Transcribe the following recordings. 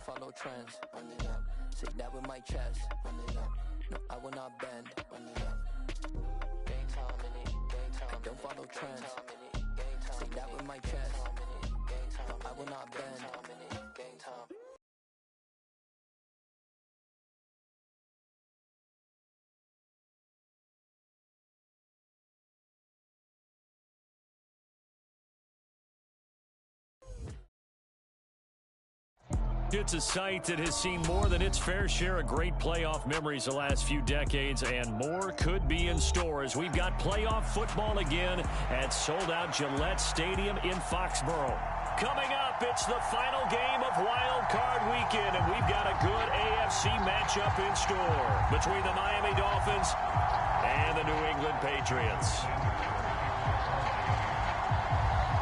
follow trends. Run it up. Say that with my chest. Run it up. No, I will not bend. Run it up. Game time in it. Game time. I don't follow trends. Say that with my chest. No, I will not bend. Game time. It's a site that has seen more than its fair share of great playoff memories the last few decades, and more could be in store as we've got playoff football again at sold-out Gillette Stadium in Foxborough. Coming up, it's the final game of Wild Card Weekend, and we've got a good AFC matchup in store between the Miami Dolphins and the New England Patriots.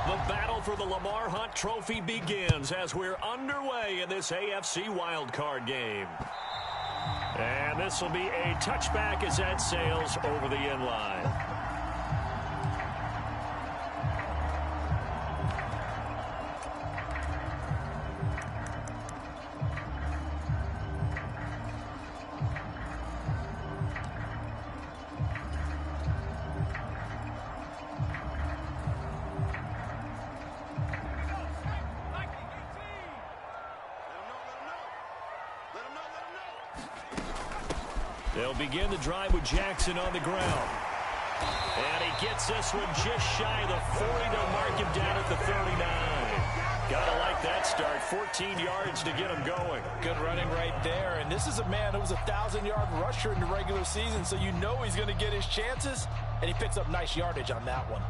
The battle for the Lamar Hunt Trophy begins as we're underway in this AFC wildcard game. And this will be a touchback as that sails over the end line. They'll begin the drive with Jackson on the ground. And he gets this one just shy of the 40. They'll mark him down at the 39. Gotta like that start. 14 yards to get him going. Good running right there. And this is a man who was a 1,000-yard rusher in the regular season, so you know he's going to get his chances. And he picks up nice yardage on that one.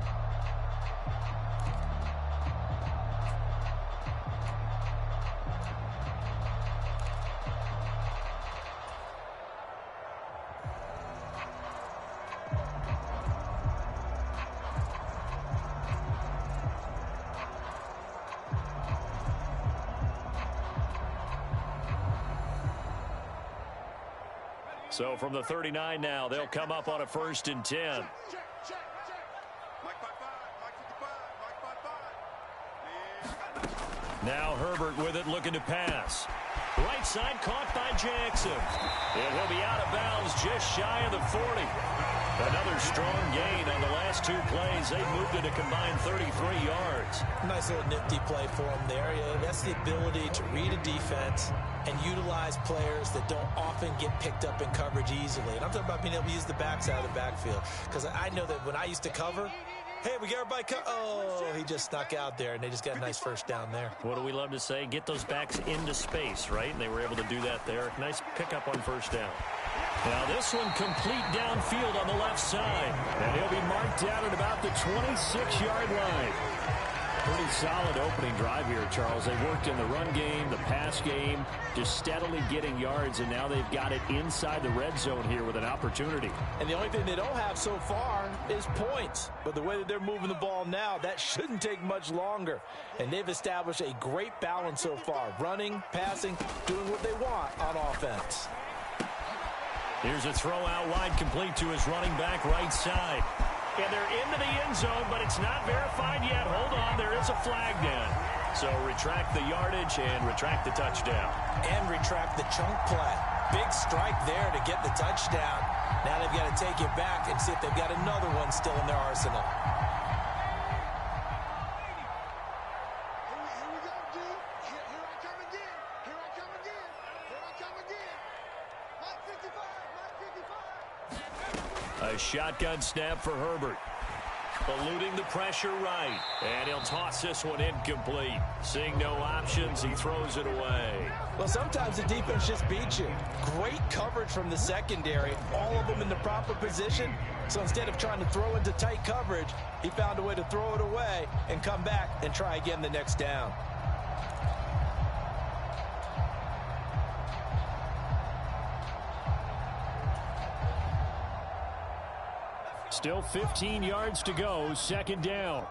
So from the 39 now, they'll come up on a 1st and 10. Now Herbert with it, looking to pass. Right side caught by Jackson. And he'll be out of bounds just shy of the 40. Another strong gain on the last 2 plays. They moved it a combined 33 yards. Nice little nifty play for him there. Yeah, that's the ability to read a defense and utilize players that don't often get picked up in coverage easily. And I'm talking about being able to use the backside of the backfield. Because I know that when I used to cover, hey, we got everybody oh, he just snuck out there, and they just got a nice first down there. What do we love to say? Get those backs into space, right? And they were able to do that there. Nice pickup on 1st down. Now this one complete downfield on the left side. And he'll be marked down at about the 26-yard line. Pretty solid opening drive here, Charles. They worked in the run game, the pass game, just steadily getting yards, and now they've got it inside the red zone here with an opportunity. And the only thing they don't have so far is points. But the way that they're moving the ball now, that shouldn't take much longer. And they've established a great balance so far. Running, passing, doing what they want on offense. Here's a throw out wide, complete to his running back right side. And they're into the end zone, but it's not verified yet. Hold on, there is a flag down. So retract the yardage and retract the touchdown. And retract the chunk play. Big strike there to get the touchdown. Now they've got to take it back and see if they've got another one still in their arsenal. A shotgun snap for Herbert. Eluding the pressure right. And he'll toss this one incomplete. Seeing no options, he throws it away. Well, sometimes the defense just beats you. Great coverage from the secondary. All of them in the proper position. So instead of trying to throw into tight coverage, he found a way to throw it away and come back and try again the next down. Still 15 yards to go, 2nd down.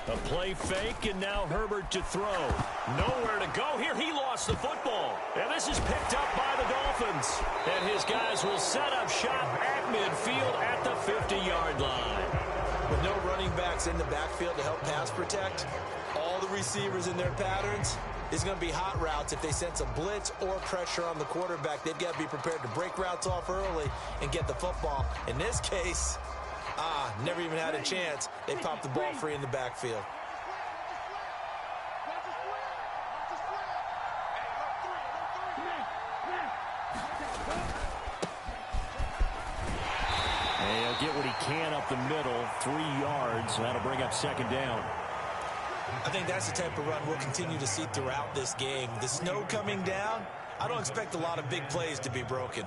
A play fake, and now Herbert to throw. Nowhere to go here. He lost the football. And this is picked up by the Dolphins. And his guys will set up shop at midfield at the 50-yard line. With no running backs in the backfield to help pass protect, all the receivers in their patterns, is going to be hot routes. If they sense a blitz or pressure on the quarterback, they've got to be prepared to break routes off early and get the football. In this case, never even had a chance. They popped the ball free in the backfield. And he'll get what he can up the middle, 3 yards. That'll bring up second down. I think that's the type of run we'll continue to see throughout this game. The snow coming down, I don't expect a lot of big plays to be broken.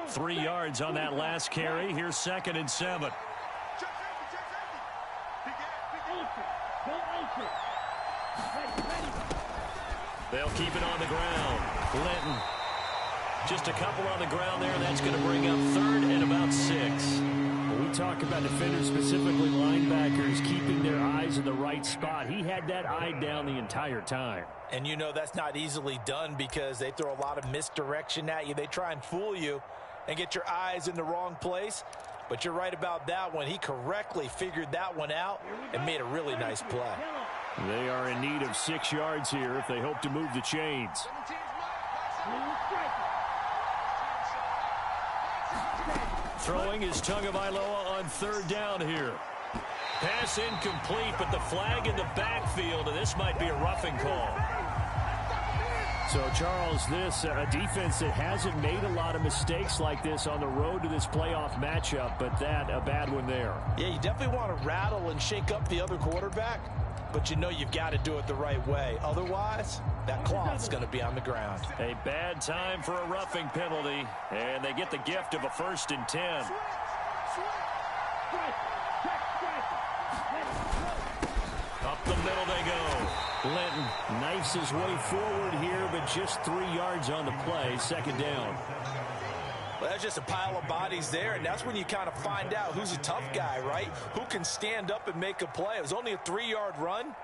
Three yards on that last carry. Here's 2nd and 7. They'll keep it on the ground. Linton. Just a couple on the ground there. That's going to bring up 3rd and about 6. We talk about defenders, specifically linebackers, keeping their eyes in the right spot. He had that eye down the entire time. And you know that's not easily done because they throw a lot of misdirection at you. They try and fool you and get your eyes in the wrong place. But you're right about that one. He correctly figured that one out and made a really nice play. They are in need of 6 yards here if they hope to move the chains. Throwing is Tagovailoa on 3rd down here. Pass incomplete, but the flag in the backfield, and this might be a roughing call. So, Charles, this a defense that hasn't made a lot of mistakes like this on the road to this playoff matchup, but that a bad one there. Yeah, you definitely want to rattle and shake up the other quarterback, but you know you've got to do it the right way. Otherwise, that cloth's going to be on the ground. A bad time for a roughing penalty, and they get the gift of a 1st and 10. Up the middle they go. Linton knifes his way forward here, but just 3 yards on the play. 2nd down. Well, that's just a pile of bodies there, and that's when you kind of find out who's a tough guy, right? Who can stand up and make a play. It was only a 3-yard run,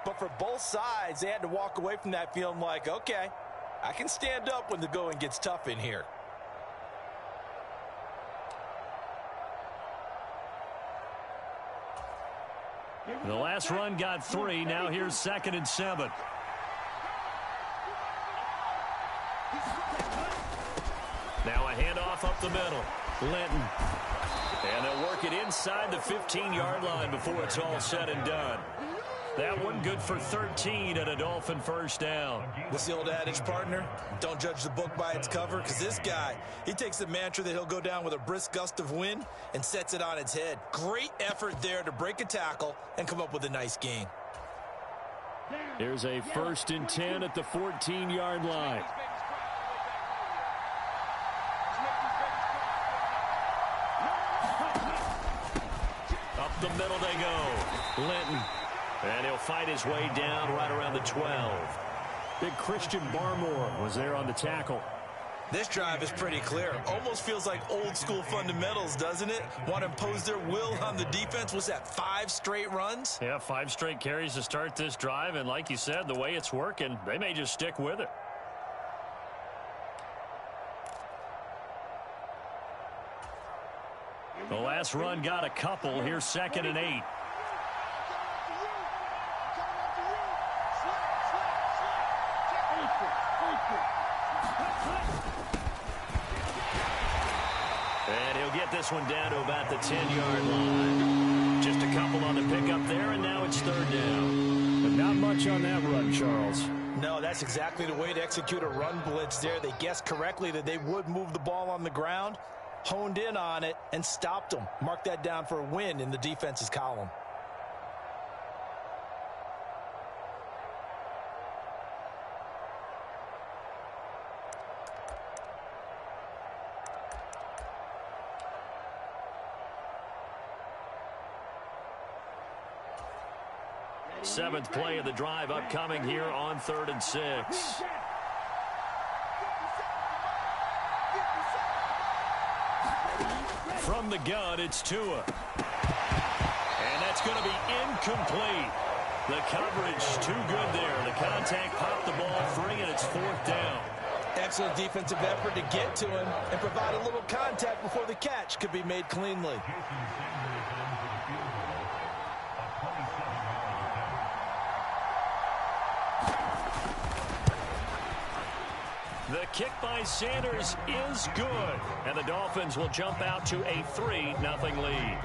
but for both sides, they had to walk away from that feeling like, okay, I can stand up when the going gets tough in here. The last run got 3. Now here's 2nd and 7. Now a handoff up the middle. Linton. And they'll work it inside the 15-yard line before it's all said and done. That one good for 13 and a Dolphin 1st down. What's the old adage, partner? Don't judge the book by its cover, because this guy, he takes the mantra that he'll go down with a brisk gust of wind and sets it on its head. Great effort there to break a tackle and come up with a nice gain. Here's a 1st and 10 at the 14-yard line. Up the middle they go. Linton. And he'll fight his way down right around the 12. Big Christian Barmore was there on the tackle. This drive is pretty clear. Almost feels like old school fundamentals, doesn't it? Want to impose their will on the defense. Was that 5 straight runs? Yeah, 5 straight carries to start this drive. And like you said, the way it's working, they may just stick with it. The last run got a couple. Here's 2nd and 8. And he'll get this one down to about the 10-yard line. Just a couple on the pickup there, and now it's 3rd down. But not much on that run, Charles. No, that's exactly the way to execute a run blitz there. They guessed correctly that they would move the ball on the ground, honed in on it, and stopped them. Mark that down for a win in the defense's column. Seventh play of the drive upcoming here on 3rd and 6. From the gun, it's Tua. going to be incomplete. The coverage too good there. The contact popped the ball free, and it's 4th down. Excellent defensive effort to get to him and provide a little contact before the catch could be made cleanly. The kick by Sanders is good, and the Dolphins will jump out to a 3-0 lead.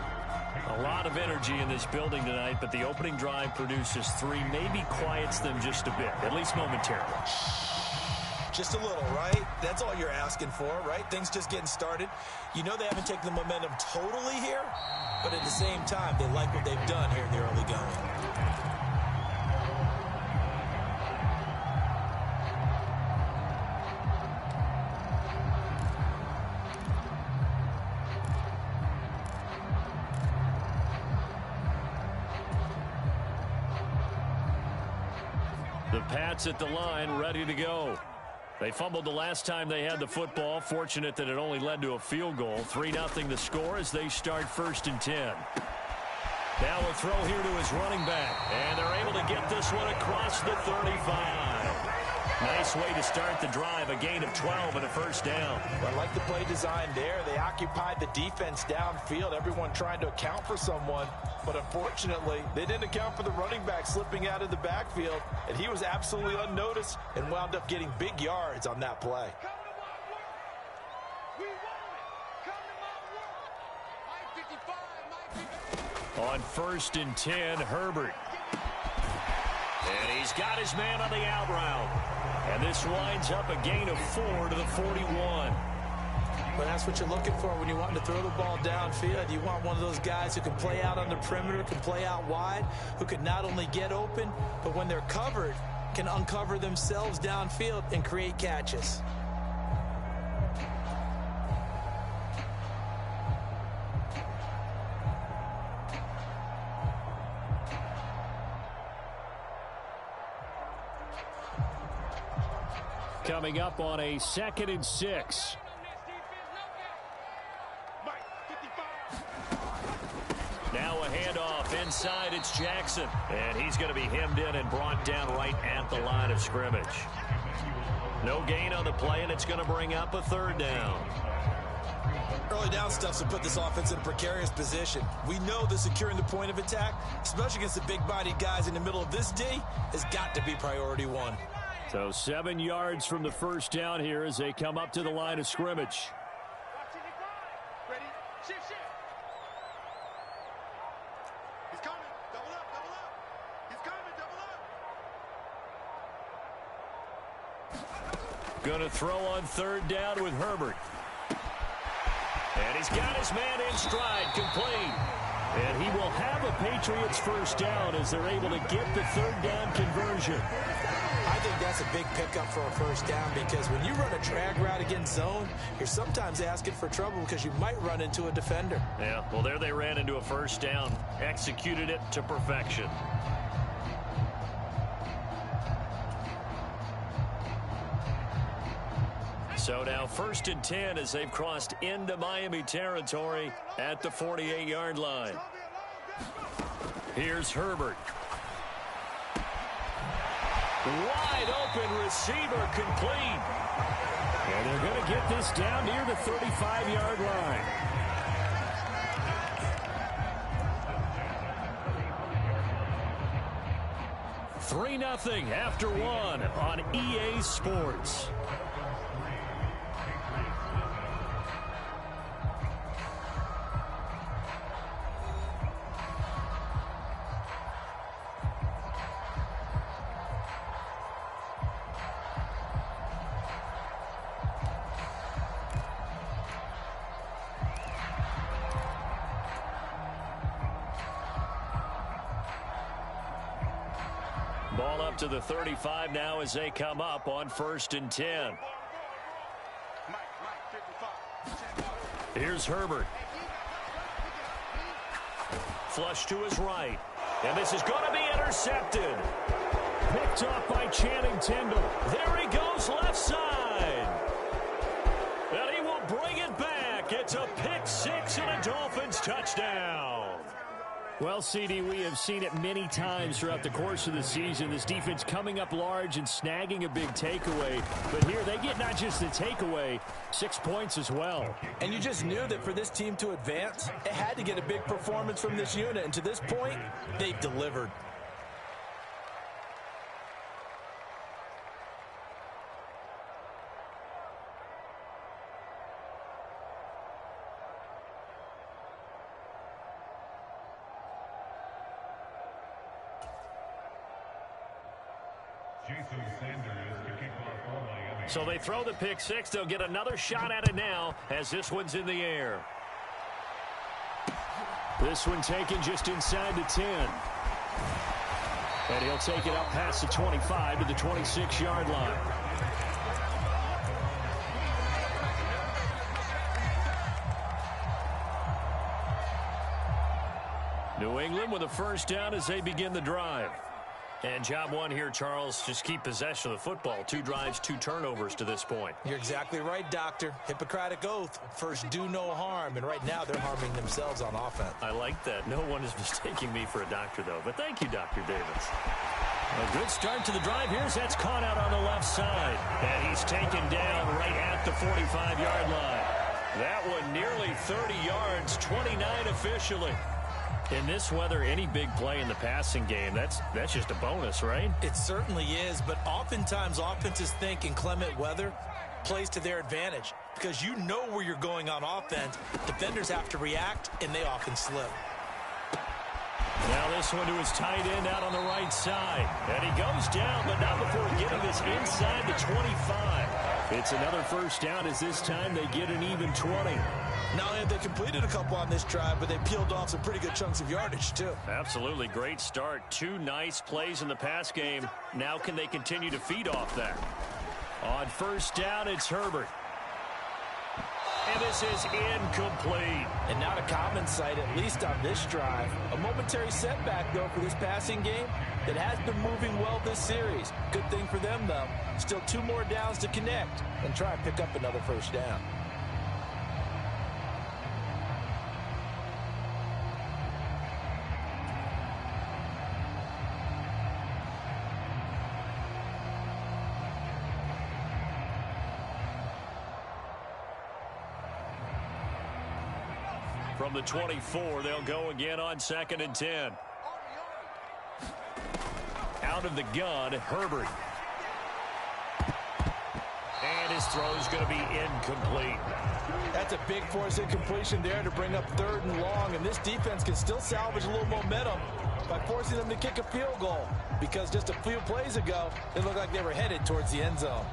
A lot of energy in this building tonight, but the opening drive produces 3, maybe quiets them just a bit, at least momentarily. Just a little, right? That's all you're asking for, right? Things just getting started. You know they haven't taken the momentum totally here, but at the same time, they like what they've done here in the early going. The Pats at the line, ready to go. They fumbled the last time they had the football. Fortunate that it only led to a field goal. 3-0 the score as they start 1st and 10. Now a throw here to his running back. And they're able to get this one across the 35. Nice way to start the drive. A gain of 12 and a 1st down. Well, I like the play design there. They occupied the defense downfield. Everyone trying to account for someone. But unfortunately, they didn't account for the running back slipping out of the backfield. And he was absolutely unnoticed and wound up getting big yards on that play. On 1st and 10, Herbert. And he's got his man on the out route. And this winds up a gain of 4 to the 41. But that's what you're looking for when you want to throw the ball downfield. You want one of those guys who can play out on the perimeter, can play out wide, who can not only get open, but when they're covered, can uncover themselves downfield and create catches. Coming up on a 2nd and 6. Now a handoff inside. It's Jackson. And he's going to be hemmed in and brought down right at the line of scrimmage. No gain on the play, and it's going to bring up a 3rd down. Early down stuff to put this offense in a precarious position. We know that securing the point of attack, especially against the big-bodied guys in the middle of this D, has got to be priority 1. So 7 yards from the 1st down here as they come up to the line of scrimmage. Going to throw on 3rd down with Herbert. And he's got his man in stride, complete. And he will have a Patriots 1st down as they're able to get the 3rd down conversion. I think that's a big pickup for a 1st down because when you run a drag route against zone, you're sometimes asking for trouble because you might run into a defender. Yeah, well, there they ran into a 1st down, executed it to perfection. So now 1st and 10 as they've crossed into Miami territory at the 48-yard line. Here's Herbert. Wide open receiver, complete. And they're going to get this down near the 35-yard line. Three 3-0 after 1 on EA Sports. Ball up to the 35 now as they come up on 1st and 10. Here's Herbert. Flush to his right. And this is going to be intercepted. Picked off by Channing Tindall. There he goes left side. And he will bring it back. It's a pick 6 and a Dolphins touchdown. Well, CD, we have seen it many times throughout the course of the season. This defense coming up large and snagging a big takeaway. But here they get not just the takeaway, 6 points as well. And you just knew that for this team to advance, it had to get a big performance from this unit. And to this point, they've delivered. So they throw the pick six. They'll get another shot at it now as this one's in the air. This one taken just inside the 10. And he'll take it up past the 25 to the 26-yard line. New England with a first down as they begin the drive. And job one here, Charles, just keep possession of the football. 2 drives, 2 turnovers to this point. You're exactly right, Doctor. Hippocratic oath. First, do no harm. And right now, they're harming themselves on offense. I like that. No one is mistaking me for a doctor, though. But thank you, Dr. Davis. A good start to the drive. That's caught out on the left side. And he's taken down right at the 45-yard line. That one nearly 30 yards, 29 officially. In this weather, any big play in the passing game, that's just a bonus, right? It certainly is, but oftentimes offenses think in clement weather plays to their advantage because you know where you're going on offense. Defenders have to react, and they often slip. Now this one to his tight end out on the right side. And he goes down, but not before getting this inside the 25. It's another first down as this time they get an even 20. Not only have they completed a couple on this drive, but they peeled off some pretty good chunks of yardage, too. Absolutely. Great start. 2 nice plays in the pass game. Now can they continue to feed off that? On first down, it's Herbert. And this is incomplete. And not a common sight, at least on this drive. A momentary setback, though, for this passing game that has been moving well this series. Good thing for them, though. Still 2 more downs to connect and try and pick up another first down. From the 24, they'll go again on 2nd and 10. Out of the gun, Herbert. And his throw's going to be incomplete. That's a big force incompletion there to bring up 3rd and long, and this defense can still salvage a little momentum by forcing them to kick a field goal because just a few plays ago, it looked like they were headed towards the end zone.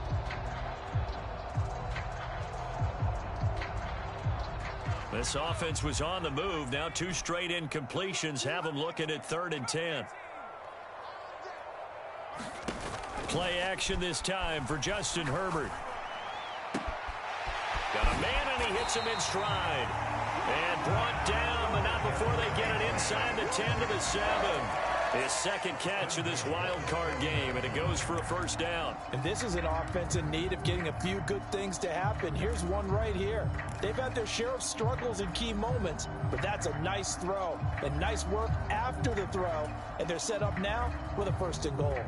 This offense was on the move. Now 2 straight incompletions have them looking at 3rd and 10. Play action this time for Justin Herbert. Got a man, and he hits him in stride. And brought down, but not before they get it inside the 10 to the 7. His 2nd catch of this wild card game, and it goes for a first down. And this is an offense in need of getting a few good things to happen. Here's one right here. They've had their share of struggles in key moments, but that's a nice throw and nice work after the throw, and they're set up now with a 1st and goal.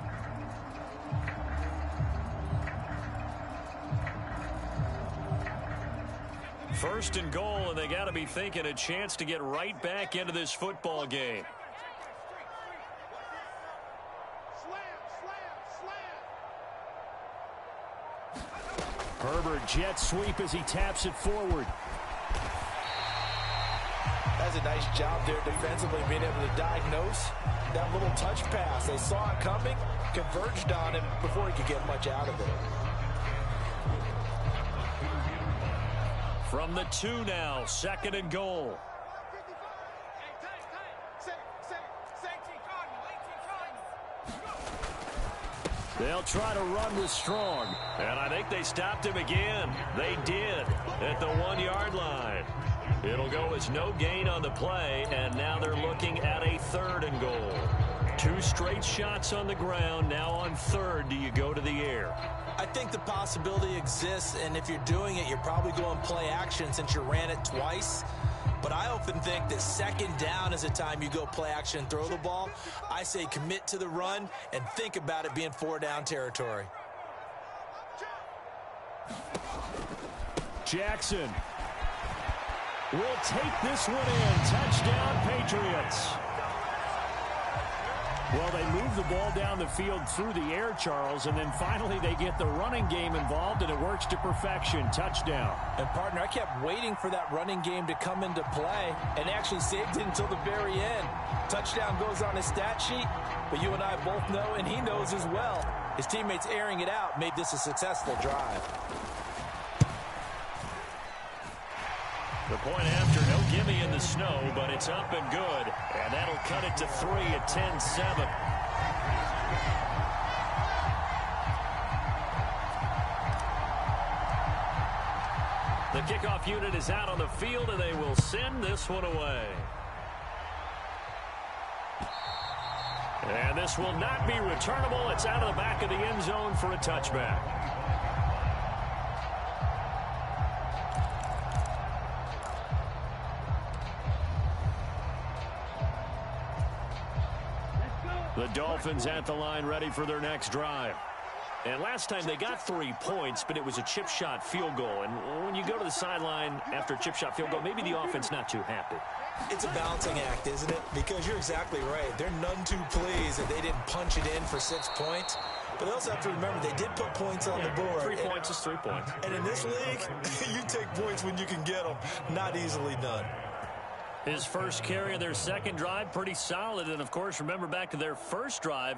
First and goal, and they got to be thinking a chance to get right back into this football game. Herbert jet sweep as he taps it forward. That's a nice job there defensively, being able to diagnose that little touch pass. They saw it coming, converged on him before he could get much out of it. From the 2 now, 2nd and goal. They'll try to run with Strong. And I think they stopped him again. They did at the 1-yard line. It'll go as no gain on the play, and now they're looking at a 3rd and goal. 2 straight shots on the ground. Now on 3rd, do you go to the air? I think the possibility exists, and if you're doing it, you're probably going play action since you ran it twice. but I often think that second down is a time you go play action and throw the ball. I say commit to the run and think about it being 4-down territory. Jackson will take this one in. Touchdown, Patriots. Well, they move the ball down the field through the air, Charles, and then finally they get the running game involved, and it works to perfection. Touchdown. And, partner, I kept waiting for that running game to come into play and actually saved it until the very end. Touchdown goes on his stat sheet, but you and I both know, and he knows as well, his teammates airing it out made this a successful drive. The point after, no gimme in the snow, but it's up and good. And that'll cut it to 3 at 10-7. The kickoff unit is out on the field, and they will send this one away. And this will not be returnable. It's out of the back of the end zone for a touchback. The Dolphins at the line ready for their next drive. And last time they got 3 points, but it was a chip shot field goal. And when you go to the sideline after a chip shot field goal, maybe the offense not too happy. It's a balancing act, isn't it? Because you're exactly right. They're none too pleased that they didn't punch it in for 6 points. But they also have to remember they did put points on the board. 3 points is 3 points. And in this league, you take points when you can get them. Not easily done. His first carry of their second drive, pretty solid. And, of course, remember back to their first drive,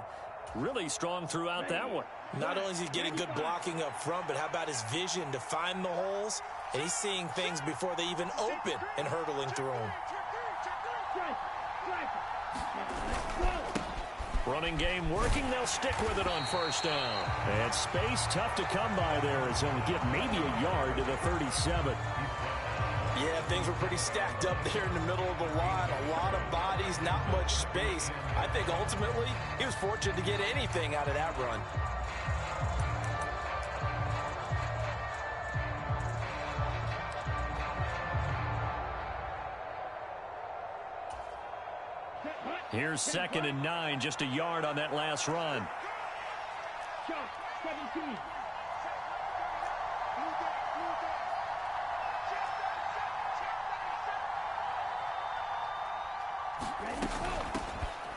really strong throughout that one. Not only is he getting good blocking up front, but how about his vision to find the holes? And he's seeing things before they even open and hurdling through them. Running game working. They'll stick with it on first down. And space tough to come by there as he'll get maybe a yard to the 37. Yeah, things were pretty stacked up there in the middle of the line. A lot of bodies, not much space. I think ultimately he was fortunate to get anything out of that run. Here's 2nd and 9, just a yard on that last run.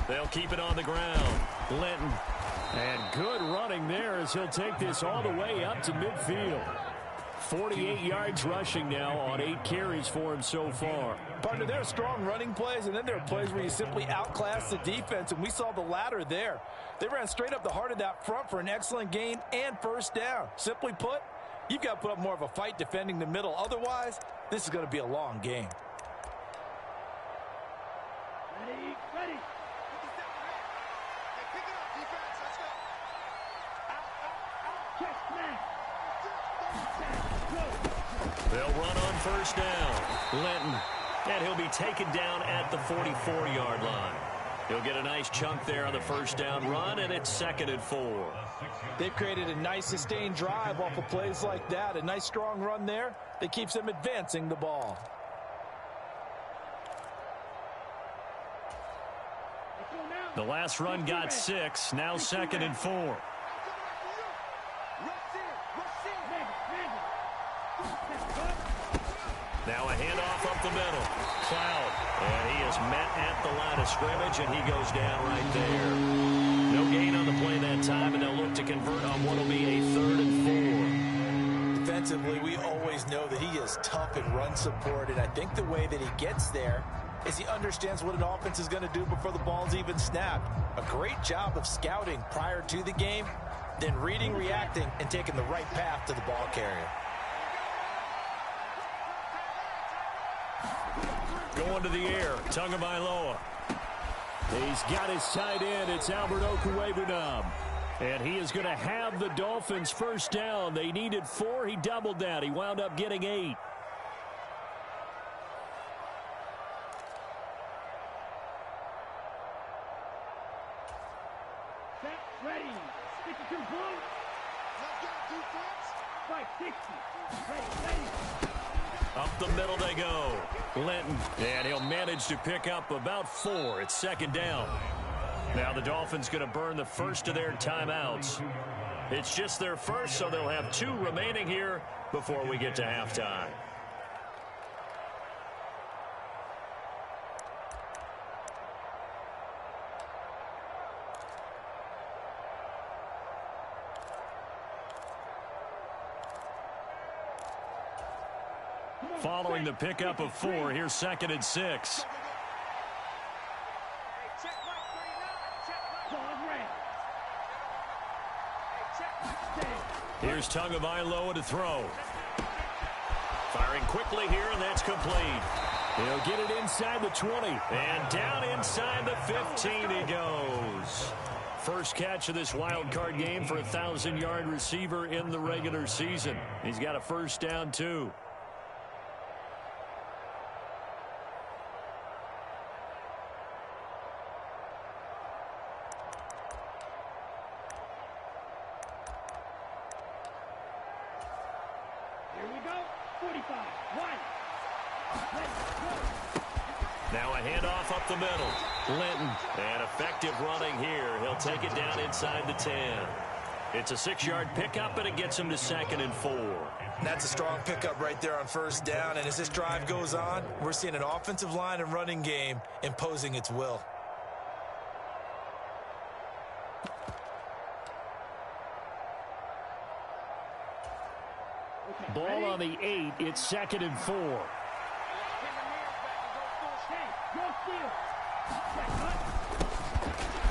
They'll keep it on the ground. Linton. And good running there as he'll take this all the way up to midfield. 48 yards rushing now on 8 carries for him so far. Partner, there are strong running plays, and then there are plays where you simply outclass the defense, and we saw the latter there. They ran straight up the heart of that front for an excellent gain and first down. Simply put, you've got to put up more of a fight defending the middle. Otherwise, this is going to be a long game. Ready. They'll run on first down. Linton. And he'll be taken down at the 44-yard line. He'll get a nice chunk there on the first down run, and it's 2nd and 4. They've created a nice sustained drive off of plays like that. A nice strong run there that keeps them advancing the ball. The last run got 6. Now 2nd and 4. Now a handoff up the middle. Cloud. And he is met at the line of scrimmage, and he goes down right there. No gain on the play that time, and they'll look to convert on what will be a 3rd and 4. Defensively, we always know that he is tough in run support, and I think the way that he gets there is he understands what an offense is going to do before the ball's even snapped. A great job of scouting prior to the game, then reading, reacting, and taking the right path to the ball carrier. Going to the air, Tagovailoa. He's got his tight end. It's Albert Okwuegbunam. And he is going to have the Dolphins first down. They needed 4. He doubled that. He wound up getting 8. Ready. 62 blue. Let's go, defense. Right, 60. Ready. Up the middle they go. Linton, and he'll manage to pick up about 4. It's second down. Now the Dolphins going to burn the first of their timeouts. It's just their first, so they'll have 2 remaining here before we get to halftime. Following the pickup of 4, here's second and 6. Here's Tagovailoa to throw. Firing quickly here, and that's complete. He'll get it inside the 20. And down inside the 15 he goes. First catch of this wild card game for a 1,000-yard receiver in the regular season. He's got a first down, too. Now a handoff up the middle. Linton, and effective running here. He'll take it down inside the 10. It's a 6-yard pickup, and it gets him to second and 4. That's a strong pickup right there on first down, and as this drive goes on, we're seeing an offensive line and running game imposing its will. Ball on the 8. It's second and 4.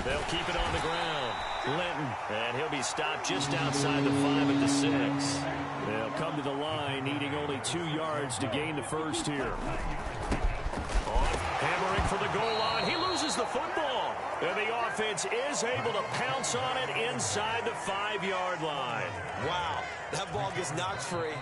They'll keep it on the ground. Linton, and he'll be stopped just outside the 5 at the 6. They'll come to the line, needing only 2 yards to gain the first here. Hammering for the goal line. He loses the football. And the offense is able to pounce on it inside the 5-yard line. Wow, that ball gets knocked free,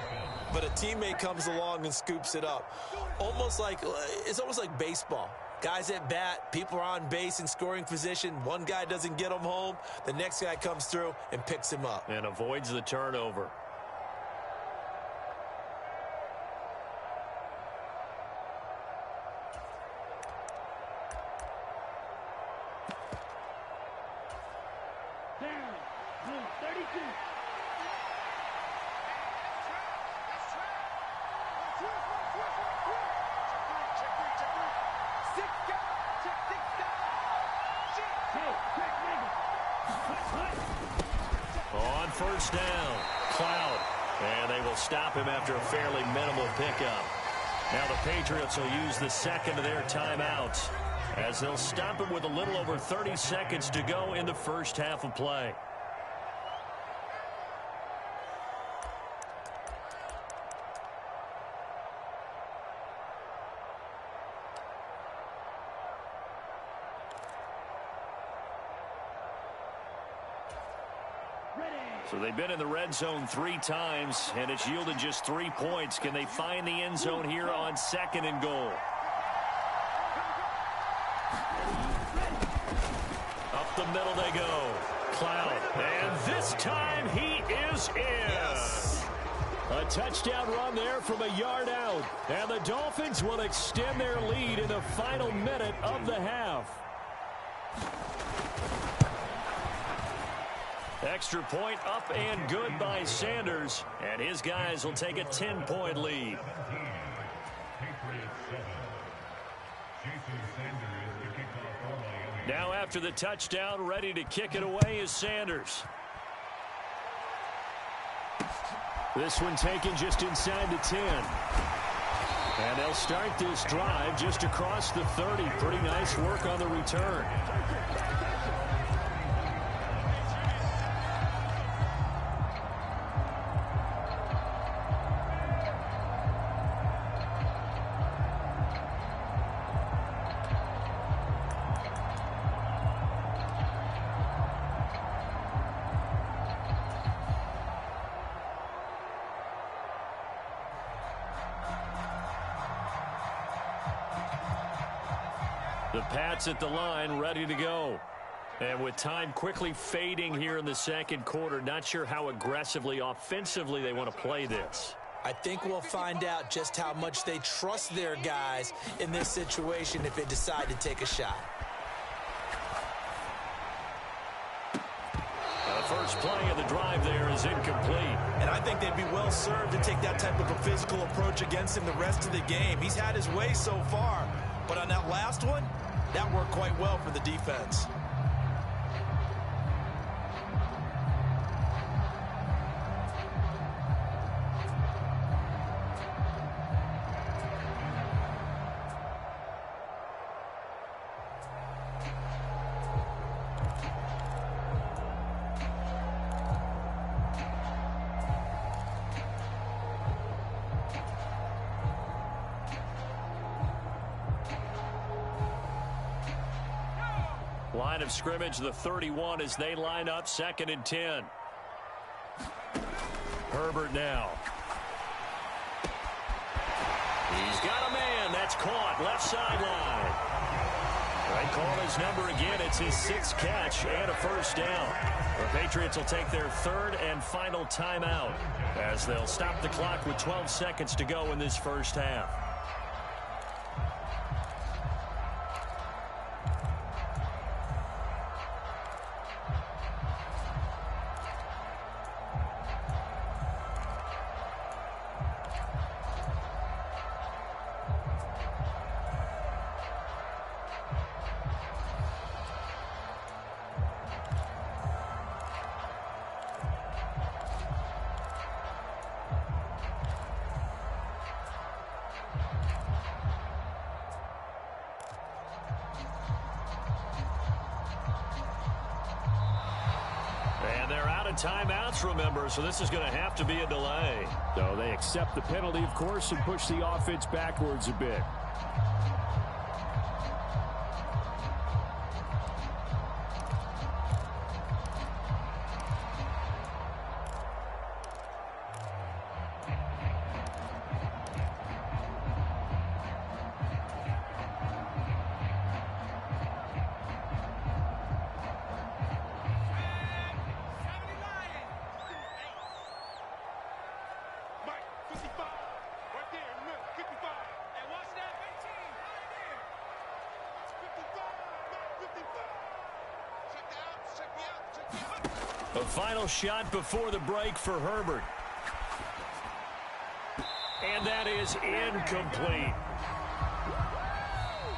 but a teammate comes along and scoops it up. It's almost like baseball. Guys at bat, people are on base in scoring position. One guy doesn't get him home. The next guy comes through and picks him up. And avoids the turnover. On first down, Cloud. And they will stop him after a fairly minimal pickup. Now the Patriots will use the second of their timeouts as they'll stop him with a little over 30 seconds to go in the first half of play. So they've been in the red zone 3 times, and it's yielded just 3 points. Can they find the end zone here on second and goal? Up the middle they go. Cloud. And this time he is in. Yes. A touchdown run there from a yard out. And the Dolphins will extend their lead in the final minute of the half. Extra point up and good by Sanders, and his guys will take a 10-point lead. Now after the touchdown, ready to kick it away is Sanders. This one taken just inside the 10. And they'll start this drive just across the 30. Pretty nice work on the return. The Pats at the line, ready to go. And with time quickly fading here in the second quarter, not sure how aggressively, offensively they want to play this. I think we'll find out just how much they trust their guys in this situation if they decide to take a shot. The first play of the drive there is incomplete. And I think they'd be well served to take that type of a physical approach against him the rest of the game. He's had his way so far, but on that last one, that worked quite well for the defense. Line of scrimmage, the 31 as they line up, 2nd and 10. Herbert now. He's got a man. That's caught. Left sideline. They call his number again. It's his 6th catch and a first down. The Patriots will take their 3rd and final timeout as they'll stop the clock with 12 seconds to go in this first half. And they're out of timeouts, remember, so this is going to have to be a delay. So they accept the penalty, of course, and push the offense backwards a bit. A final shot before the break for Herbert. And that is incomplete.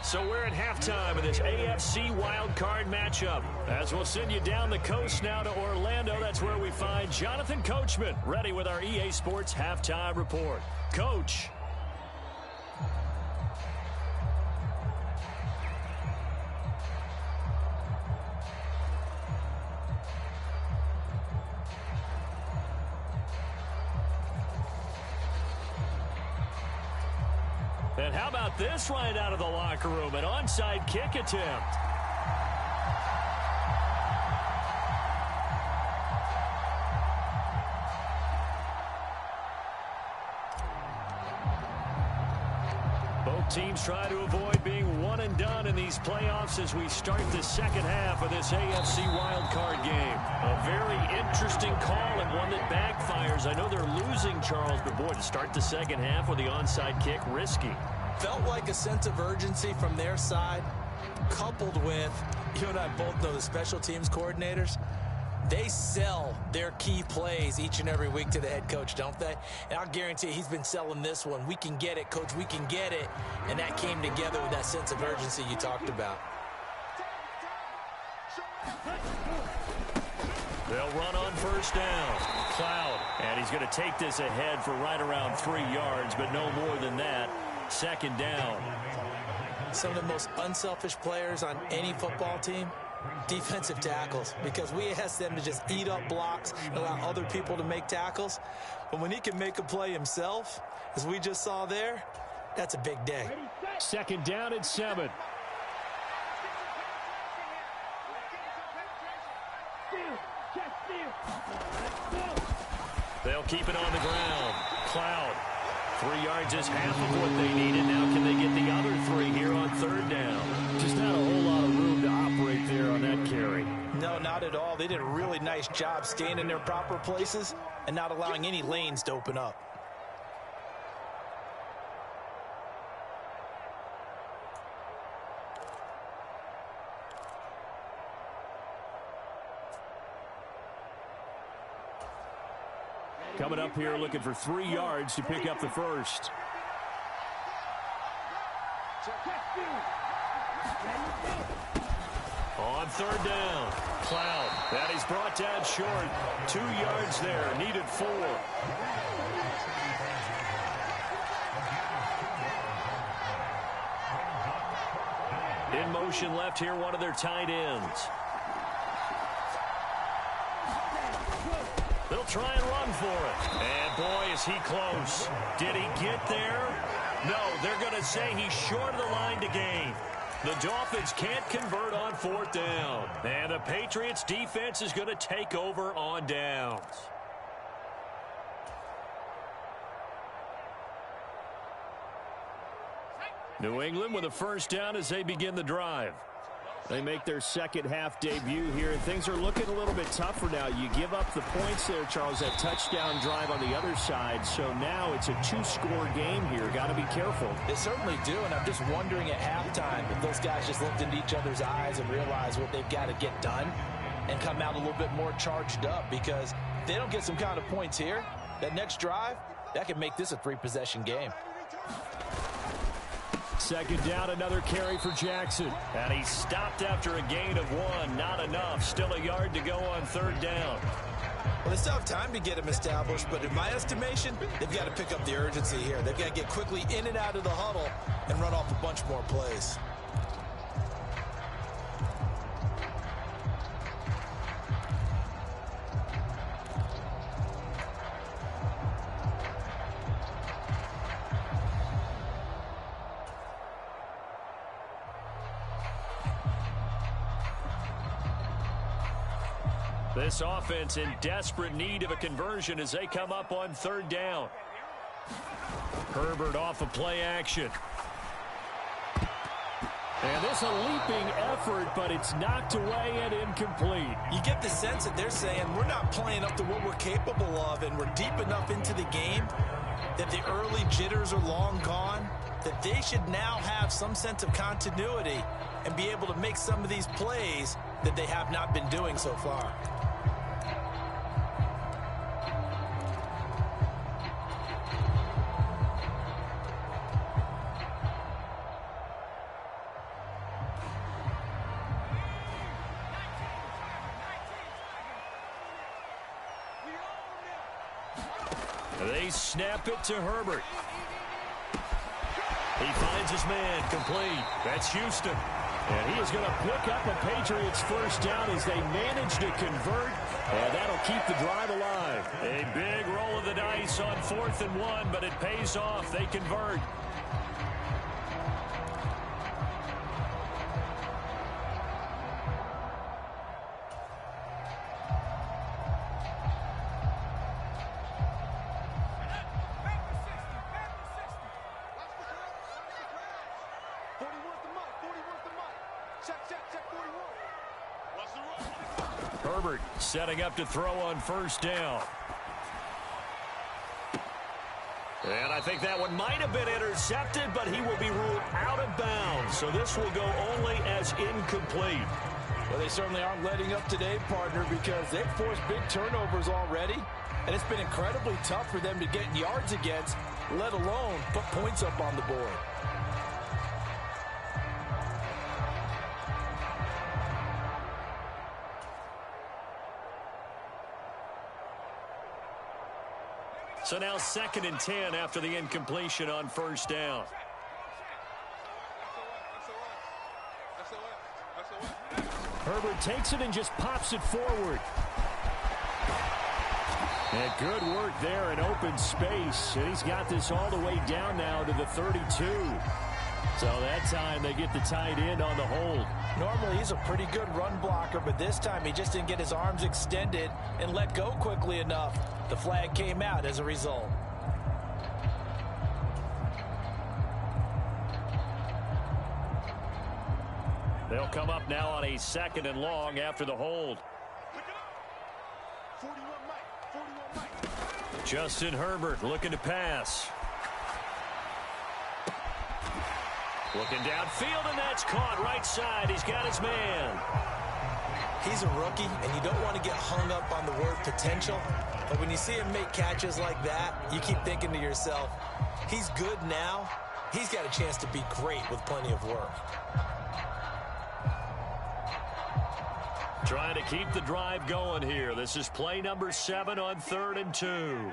So we're at halftime of this AFC wildcard matchup. As we'll send you down the coast now to Orlando, that's where we find Jonathan Coachman, ready with our EA Sports halftime report. Coach. And how about this right out of the locker room? An onside kick attempt. Both teams try to avoid being one and done in these playoffs as we start the second half of this AFC wildcard game. A very interesting call and one that backfires. I know they're losing, Charles, but boy, to start the second half with the onside kick, risky. Felt like a sense of urgency from their side, coupled with, you and I both know the special teams coordinators, they sell their key plays each and every week to the head coach, don't they? And I'll guarantee you he's been selling this one. We can get it, coach, we can get it. And that came together with that sense of urgency you talked about. They'll run on first down. Cloud, and he's going to take this ahead for right around 3 yards, but no more than that. Second down. Some of the most unselfish players on any football team, defensive tackles, because we ask them to just eat up blocks and allow other people to make tackles. But when he can make a play himself, as we just saw there, that's a big day. Second down and 7. They'll keep it on the ground. Cloud. 3 yards is half of what they needed. Now can they get the other 3 here on third down? Just not a whole lot of room to operate there on that carry. No, not at all. They did a really nice job staying in their proper places and not allowing any lanes to open up. Coming up here looking for 3 yards to pick up the first. On third down, Cloud. And he's brought down short. 2 yards there, needed 4. In motion left here, one of their tight ends. They'll try and run for it. And boy, is he close. Did he get there? No, they're going to say he's short of the line to gain. The Dolphins can't convert on 4th down. And the Patriots defense is going to take over on downs. New England with a first down as they begin the drive. They make their second half debut here, and things are looking a little bit tougher now. You give up the points there, Charles, that touchdown drive on the other side. So now it's a 2-score game here. Got to be careful. They certainly do, and I'm just wondering at halftime if those guys just looked into each other's eyes and realized what they've got to get done and come out a little bit more charged up, because if they don't get some kind of points here, that next drive, that could make this a 3-possession game. Second down, another carry for Jackson. And he stopped after a gain of 1. Not enough. Still a yard to go on third down. Well, they still have time to get him established, but in my estimation, they've got to pick up the urgency here. They've got to get quickly in and out of the huddle and run off a bunch more plays. This offense in desperate need of a conversion as they come up on third down. Herbert off of play action. And this a leaping effort, but it's knocked away and incomplete. You get the sense that they're saying we're not playing up to what we're capable of, and we're deep enough into the game that the early jitters are long gone, that they should now have some sense of continuity and be able to make some of these plays that they have not been doing so far. They snap it to Herbert. He finds his man, complete. That's Houston. And he is going to pick up a Patriots first down as they manage to convert, and that'll keep the drive alive. A big roll of the dice on 4th and 1, but it pays off. They convert. Herbert setting up to throw on first down. And I think that one might have been intercepted, but he will be ruled out of bounds. So this will go only as incomplete. Well, they certainly aren't letting up today, partner, because they've forced big turnovers already, and it's been incredibly tough for them to get yards against, let alone put points up on the board. So now 2nd and 10 after the incompletion on first down. Herbert takes it and just pops it forward. And good work there in open space. And he's got this all the way down now to the 32. So that time they get the tight end on the hold. Normally he's a pretty good run blocker, but this time he just didn't get his arms extended and let go quickly enough. The flag came out as a result. They'll come up now on a 2nd and long after the hold. Justin Herbert looking to pass. Looking downfield, and that's caught right side. He's got his man. He's a rookie, and you don't want to get hung up on the word potential. But when you see him make catches like that, you keep thinking to yourself, he's good now. He's got a chance to be great with plenty of work. Trying to keep the drive going here. This is play number 7 on 3rd and 2.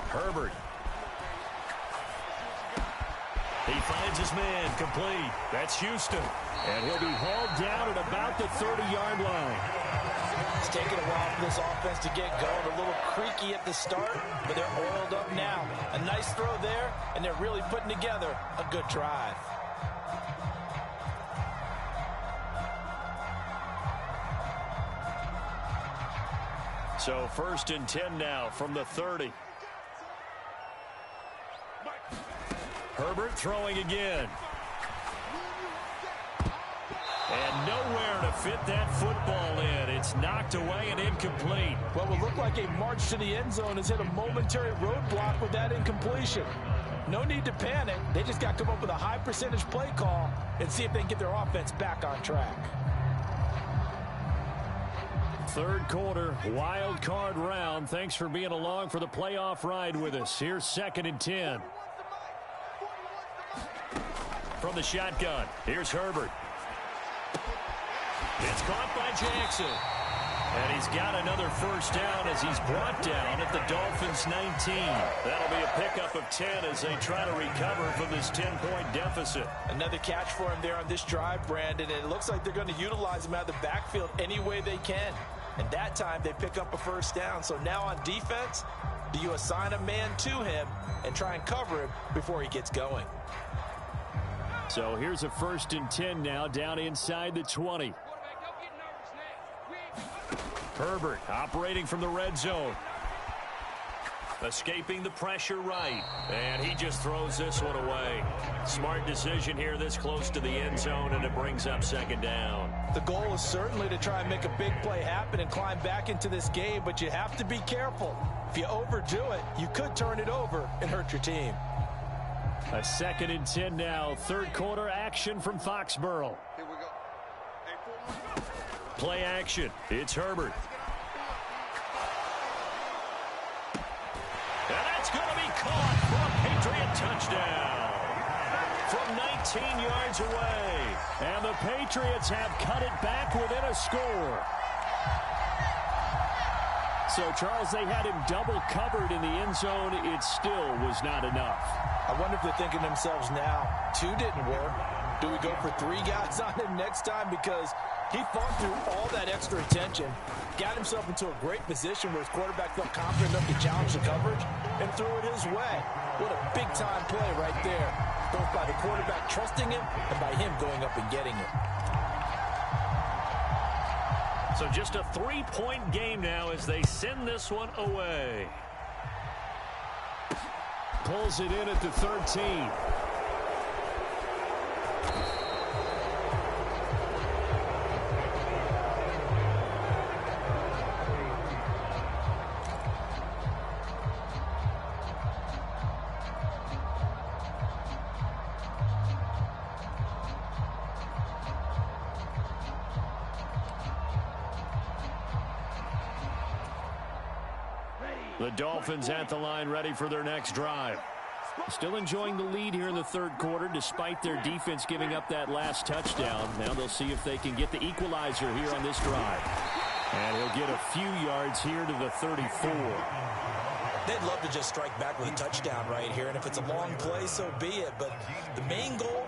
Herbert. He finds his man complete. That's Houston. And he'll be hauled down at about the 30-yard line. It's taken a while for this offense to get going. A little creaky at the start, but they're oiled up now. A nice throw there, and they're really putting together a good drive. So 1st and 10 now from the 30. Herbert throwing again. And nowhere to fit that football in. It's knocked away and incomplete. Well, it looked like a march to the end zone has hit a momentary roadblock with that incompletion. No need to panic. They just got to come up with a high percentage play call and see if they can get their offense back on track. 3rd quarter, wild card round. Thanks for being along for the playoff ride with us. Here's 2nd and 10. From the shotgun, here's Herbert. It's caught by Jackson. And he's got another first down as he's brought down at the Dolphins' 19. That'll be a pickup of 10 as they try to recover from this 10-point deficit. Another catch for him there on this drive, Brandon, and it looks like they're going to utilize him out of the backfield any way they can. And that time they pick up a first down. So now on defense, do you assign a man to him and try and cover him before he gets going? So here's a 1st and 10 now down inside the 20. Herbert operating from the red zone. Escaping the pressure right. And he just throws this one away. Smart decision here this close to the end zone, and it brings up 2nd down. The goal is certainly to try and make a big play happen and climb back into this game, but you have to be careful. If you overdo it, you could turn it over and hurt your team. A 2nd and 10 now. 3rd quarter action from Foxborough. Here we go. Play action. It's Herbert. And that's going to be caught for a Patriot touchdown. From 19 yards away. And the Patriots have cut it back within a score. So, Charles, they had him double covered in the end zone. It still was not enough. I wonder if they're thinking to themselves now, 2 didn't work. Do we go for 3 guys on him next time? Because he fought through all that extra attention, got himself into a great position where his quarterback felt confident enough to challenge the coverage and threw it his way. What a big-time play right there, both by the quarterback trusting him and by him going up and getting it. So just a 3-point game now as they send this one away. Pulls it in at the 13. The Dolphins at the line, ready for their next drive. Still enjoying the lead here in the 3rd quarter, despite their defense giving up that last touchdown. Now they'll see if they can get the equalizer here on this drive. And he'll get a few yards here to the 34. They'd love to just strike back with a touchdown right here, and if it's a long play, so be it. But the main goal,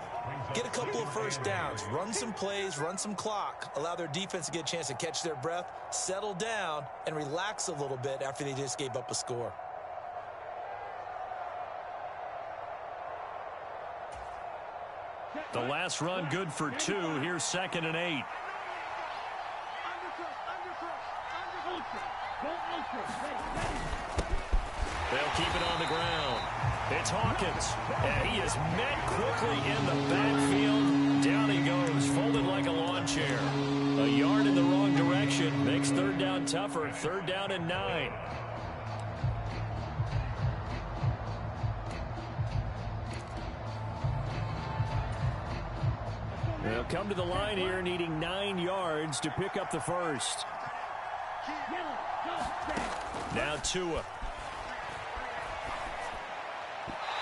get a couple of first downs, run some plays, run some clock, allow their defense to get a chance to catch their breath, settle down, and relax a little bit after they just gave up a score. The last run good for 2. Here's 2nd and 8. They'll keep it on the ground. It's Hawkins. And he is met quickly in the backfield. Down he goes, folded like a lawn chair. A yard in the wrong direction. Makes 3rd down tougher. 3rd down and 9. They'll They'll come to the line here needing 9 yards to pick up the first. Now Tua.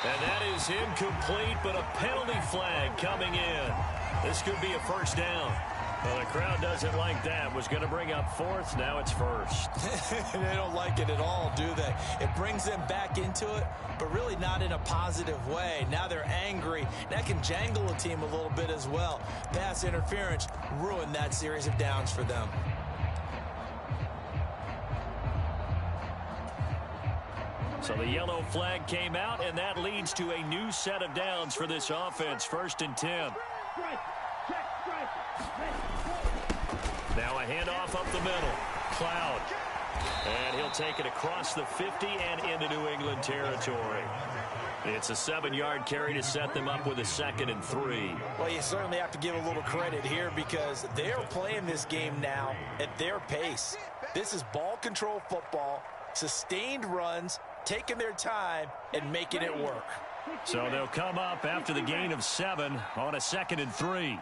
And that is incomplete, but a penalty flag coming in. This could be a first down. Well, the crowd doesn't like that. Was going to bring up fourth. Now it's first. They don't like it at all, do they? It brings them back into it, but really not in a positive way. Now they're angry. That can jangle a team a little bit as well. Pass interference ruined that series of downs for them. So the yellow flag came out, and that leads to a new set of downs for this offense. 1st and 10. Now a handoff up the middle. Cloud. And he'll take it across the 50 and into New England territory. It's a 7-yard carry to set them up with a 2nd and 3. Well, you certainly have to give a little credit here because they're playing this game now at their pace. This is ball control football, sustained runs, taking their time and making it work. So they'll come up after the gain of 7 on a 2nd and 3.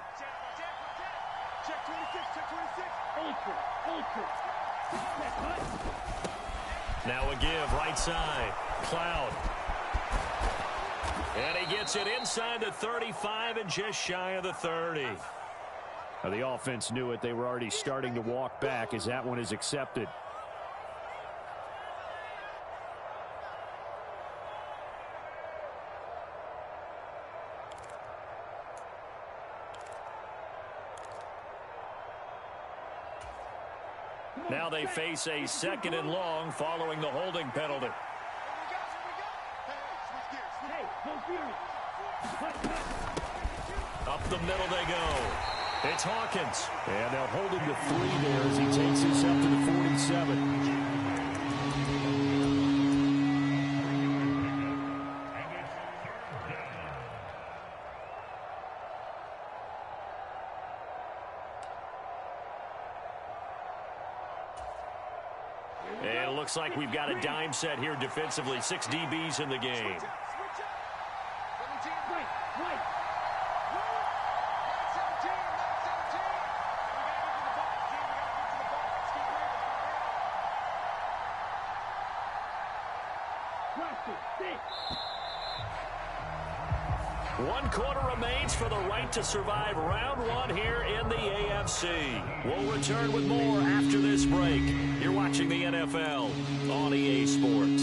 Now a give right side. Cloud. And he gets it inside the 35 and just shy of the 30. Well, the offense knew it. They were already starting to walk back as that one is accepted. Now they face a 2nd and long following the holding penalty. Up the middle they go. It's Hawkins. And they'll hold him to 3 there as he takes this up to the 47. And it looks like we've got a dime set here defensively. 6 DBs in the game. One quarter remains for the right to survive round 1 here in the AFC. We'll return with more after this break. You're watching the NFL on EA Sports.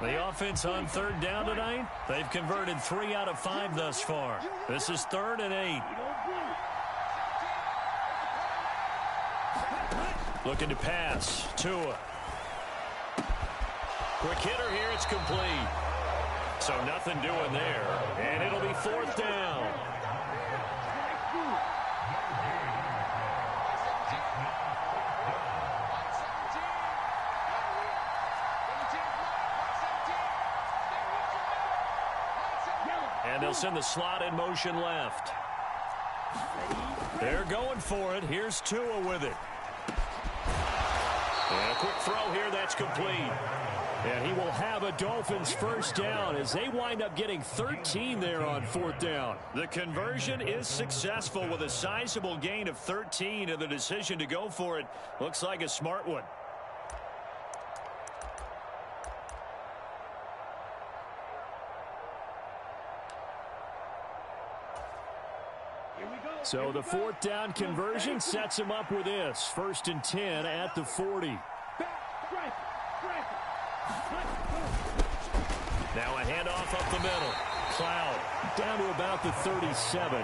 The offense on 3rd down tonight, they've converted 3 out of 5 thus far. This is 3rd and 8. Looking to pass. Tua. Quick hitter here. It's complete. So nothing doing there. And it'll be 4th down. And they'll send the slot in motion left. They're going for it. Here's Tua with it. And a quick throw here, that's complete. And he will have a Dolphins first down as they wind up getting 13 there on 4th down. The conversion is successful with a sizable gain of 13, and the decision to go for it looks like a smart one. So the 4th down conversion sets him up with this. 1st and 10 at the 40. Now a handoff up the middle. Cloud. Down to about the 37.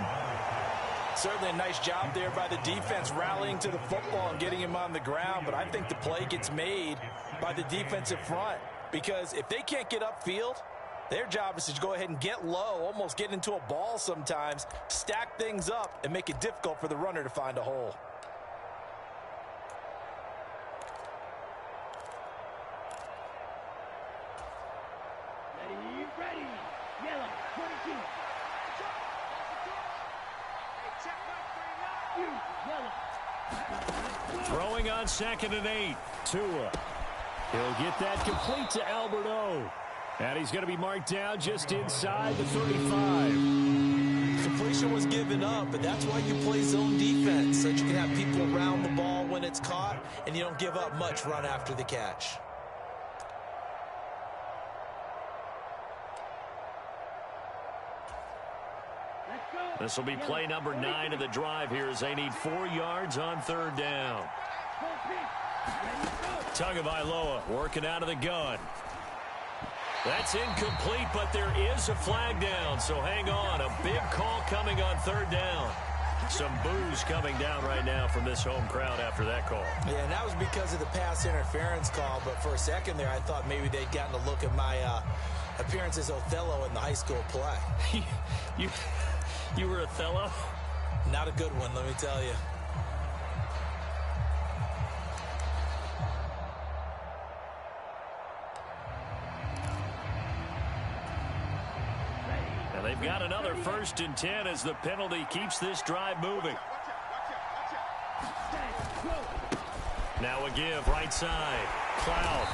Certainly a nice job there by the defense rallying to the football and getting him on the ground, but I think the play gets made by the defensive front because if they can't get upfield, their job is to go ahead and get low, almost get into a ball sometimes, stack things up, and make it difficult for the runner to find a hole. Ready. Yellow, 22. Throwing on 2nd and 8. Tua. He'll get that complete to Alberto. And he's going to be marked down just inside the 35. Completion was given up, but that's why you play zone defense, so that you can have people around the ball when it's caught, and you don't give up much run after the catch. This will be play number 9 of the drive here as they need 4 yards on third down. Tagovailoa working out of the gun. That's incomplete, but there is a flag down, so hang on. A big call coming on third down. Some boos coming down right now from this home crowd after that call. Yeah, and that was because of the pass interference call, but for a second there, I thought maybe they'd gotten a look at my appearance as Othello in the high school play. You were Othello? Not a good one, let me tell you. And they've got another 1st and 10 as the penalty keeps this drive moving. Now a give, right side. Cloud.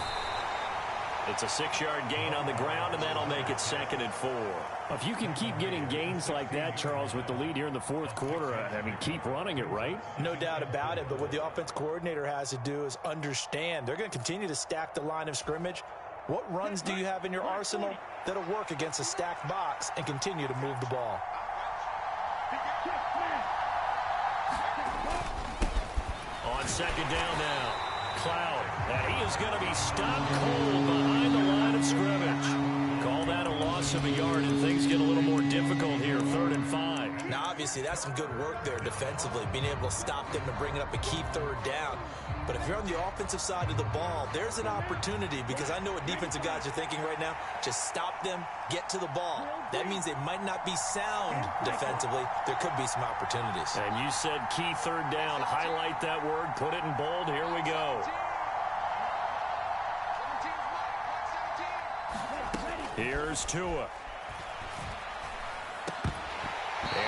It's a 6-yard gain on the ground, and that'll make it 2nd and 4. If you can keep getting gains like that, Charles, with the lead here in the 4th quarter, I mean, keep running it, right? No doubt about it, but what the offense coordinator has to do is understand. They're going to continue to stack the line of scrimmage. What runs do you have in your arsenal that'll work against a stacked box and continue to move the ball? On 2nd down now. Cloud, and he is going to be stopped cold behind the line of scrimmage. Call that a loss of a yard, and things get a little more difficult here, 3rd and 5. Now, obviously, that's some good work there defensively, being able to stop them and bringing up a key 3rd down. But if you're on the offensive side of the ball, there's an opportunity, because I know what defensive guys are thinking right now. Just stop them, get to the ball. That means they might not be sound defensively. There could be some opportunities. And you said key 3rd down. Highlight that word, put it in bold. Here we go. Here's Tua.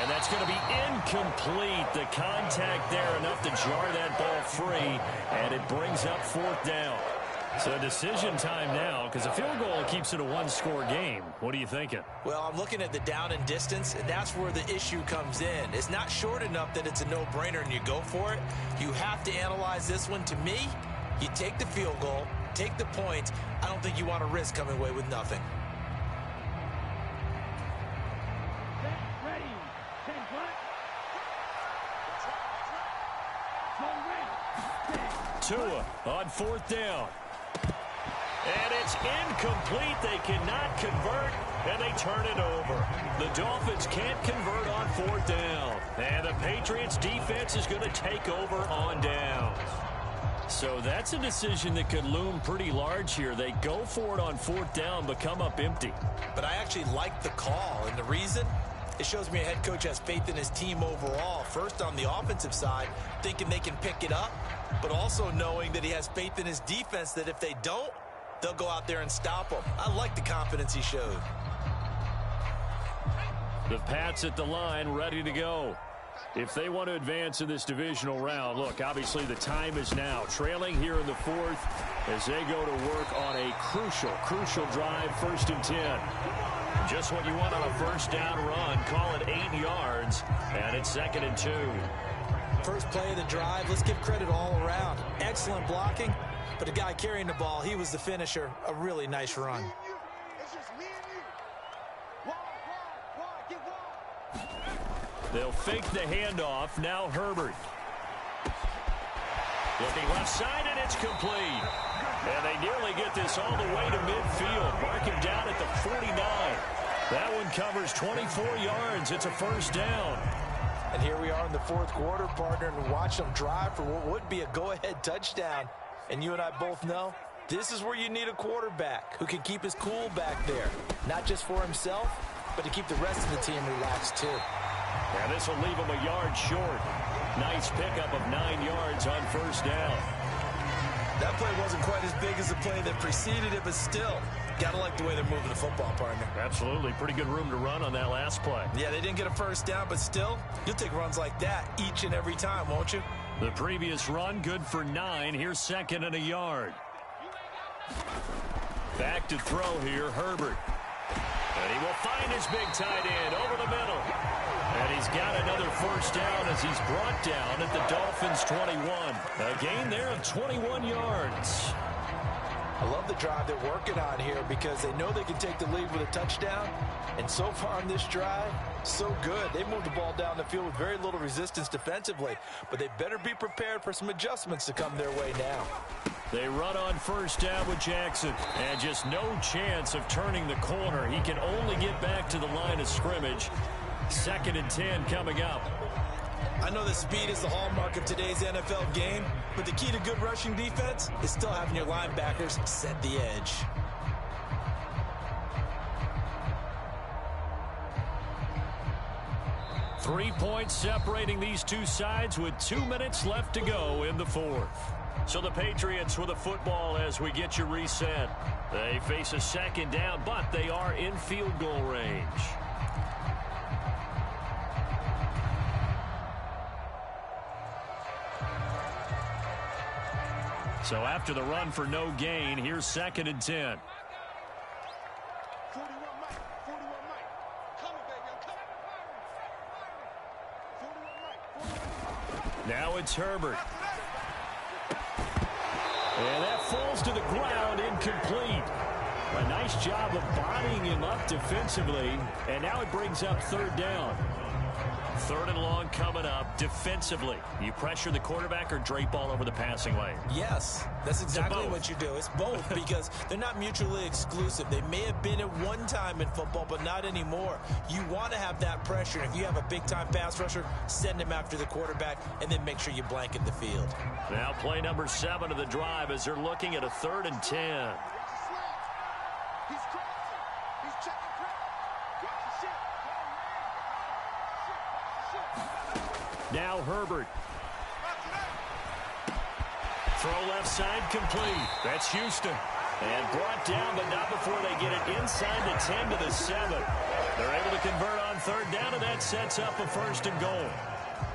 And that's going to be incomplete. The contact there enough to jar that ball free, and it brings up 4th down. So decision time now, because a field goal keeps it a 1-score game. What are you thinking? Well, I'm looking at the down and distance, and that's where the issue comes in. It's not short enough that it's a no-brainer and you go for it. You have to analyze this one. To me, you take the field goal, take the points. I don't think you want to risk coming away with nothing. Tua on 4th down. And it's incomplete. They cannot convert, and they turn it over. The Dolphins can't convert on 4th down. And the Patriots defense is going to take over on downs. So that's a decision that could loom pretty large here. They go for it on 4th down, but come up empty. But I actually like the call, and the reason? It shows me a head coach has faith in his team overall. First, on the offensive side, thinking they can pick it up, but also knowing that he has faith in his defense that if they don't, they'll go out there and stop them. I like the confidence he showed. The Pats at the line, ready to go. If they want to advance in this divisional round, look, obviously the time is now. Trailing here in the 4th as they go to work on a crucial drive, 1st and 10. Just what you want on a 1st down run. Call it 8 yards, and it's 2nd and 2. First play of the drive, let's give credit all around. Excellent blocking, but the guy carrying the ball, he was the finisher. A really nice run. They'll fake the handoff. Now Herbert. Looking left side, and it's complete. And they nearly get this all the way to midfield. Mark him down at the 49. That one covers 24 yards. It's a 1st down. And here we are in the 4th quarter, partner, and watch them drive for what would be a go-ahead touchdown. And you and I both know this is where you need a quarterback who can keep his cool back there. Not just for himself, but to keep the rest of the team relaxed too. And this will leave him a yard short. Nice pickup of 9 yards on 1st down. That play wasn't quite as big as the play that preceded it, but still, got to like the way they're moving the football, partner. Absolutely. Pretty good room to run on that last play. Yeah, they didn't get a 1st down, but still, you'll take runs like that each and every time, won't you? The previous run, good for 9. Here's 2nd and a yard. Back to throw here, Herbert. And he will find his big tight end over the middle. And he's got another first down as he's brought down at the Dolphins' 21. A gain there of 21 yards. I love the drive they're working on here because they know they can take the lead with a touchdown. And so far on this drive, so good. They moved the ball down the field with very little resistance defensively. But they better be prepared for some adjustments to come their way now. They run on first down with Jackson. And just no chance of turning the corner. He can only get back to the line of scrimmage. 2nd and 10 coming up. I know that speed is the hallmark of today's NFL game, but the key to good rushing defense is still having your linebackers set the edge. Three points separating these two sides with 2 minutes left to go in the fourth. So the Patriots with a football as we get you reset. They face a 2nd down, but they are in field goal range. So after the run for no gain, here's 2nd and 10. 41 Mike. 41 Mike. Coming, baby. I'm coming. 41 Mike. Now it's Herbert. And that falls to the ground, incomplete. A nice job of bodying him up defensively. And now it brings up 3rd down. 3rd and long coming up defensively. You pressure the quarterback or drape all over the passing lane? Yes, that's exactly what you do. It's both because they're not mutually exclusive. They may have been at one time in football, but not anymore. You want to have that pressure. If you have a big-time pass rusher, send him after the quarterback, and then make sure you blanket the field. Now play number 7 of the drive as they're looking at a 3rd and 10. He's crossing. He's checking crowd. Watch the shit. Now Herbert. Throw left side complete. That's Houston. And brought down, but not before they get it inside the 10 to the 7. They're able to convert on 3rd down, and that sets up a 1st and goal.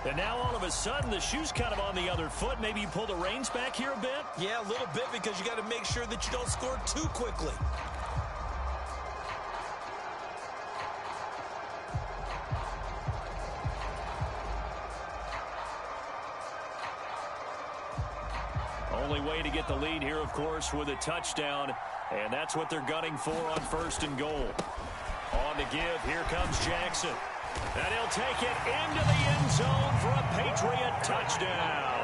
And now all of a sudden the shoe's kind of on the other foot. Maybe you pull the reins back here a bit? Yeah, a little bit because you got to make sure that you don't score too quickly. Only way to get the lead here, of course, with a touchdown. And that's what they're gunning for on 1st and goal. On the give, here comes Jackson. And he'll take it into the end zone for a Patriot touchdown.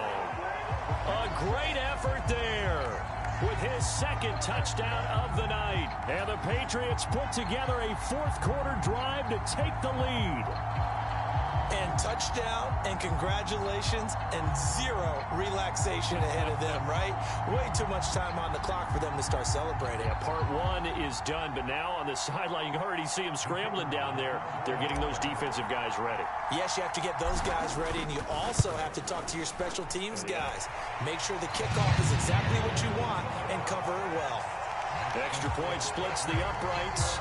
A great effort there with his 2nd touchdown of the night. And the Patriots put together a 4th quarter drive to take the lead. And touchdown, and congratulations, and 0 relaxation ahead of them, right? Way too much time on the clock for them to start celebrating. Yeah, part 1 is done, but now on the sideline, you can already see them scrambling down there. They're getting those defensive guys ready. Yes, you have to get those guys ready, and you also have to talk to your special teams guys. Make sure the kickoff is exactly what you want and cover it well. Extra point splits the uprights,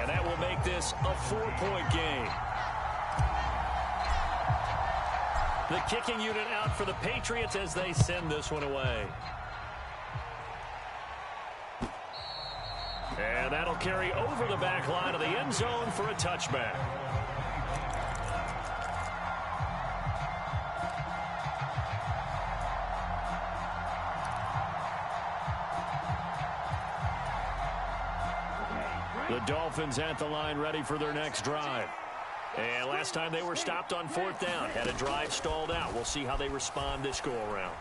and that will make this a 4-point game. The kicking unit out for the Patriots as they send this one away. And that'll carry over the back line of the end zone for a touchback. The Dolphins at the line ready for their next drive. And last time they were stopped on 4th down, had a drive stalled out. We'll see how they respond this go-around.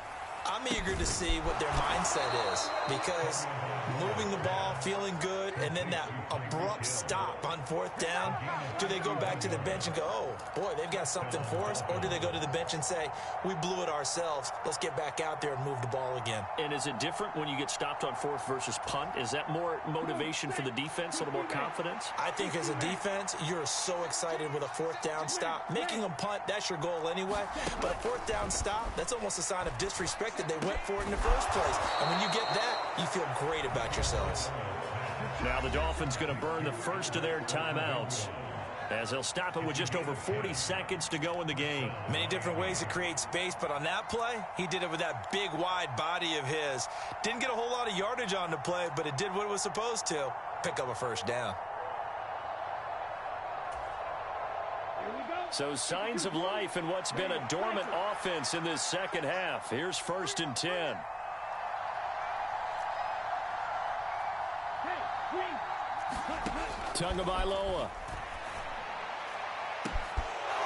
I'm eager to see what their mindset is because moving the ball, feeling good, and then that abrupt stop on 4th down, do they go back to the bench and go, oh, boy, they've got something for us? Or do they go to the bench and say, we blew it ourselves, let's get back out there and move the ball again? And is it different when you get stopped on 4th versus punt? Is that more motivation for the defense, a little more confidence? I think as a defense, you're so excited with a 4th down stop. Making them punt, that's your goal anyway. But a 4th down stop, that's almost a sign of disrespect that they went for it in the first place. And when you get that, you feel great about yourselves. Now the Dolphins going to burn the first of their timeouts. As he'll stop it with just over 40 seconds to go in the game. Many different ways to create space, but on that play, he did it with that big, wide body of his. Didn't get a whole lot of yardage on the play, but it did what it was supposed to. Pick up a first down. So signs of life in what's been a dormant offense in this second half. Here's 1st and 10. Tagovailoa.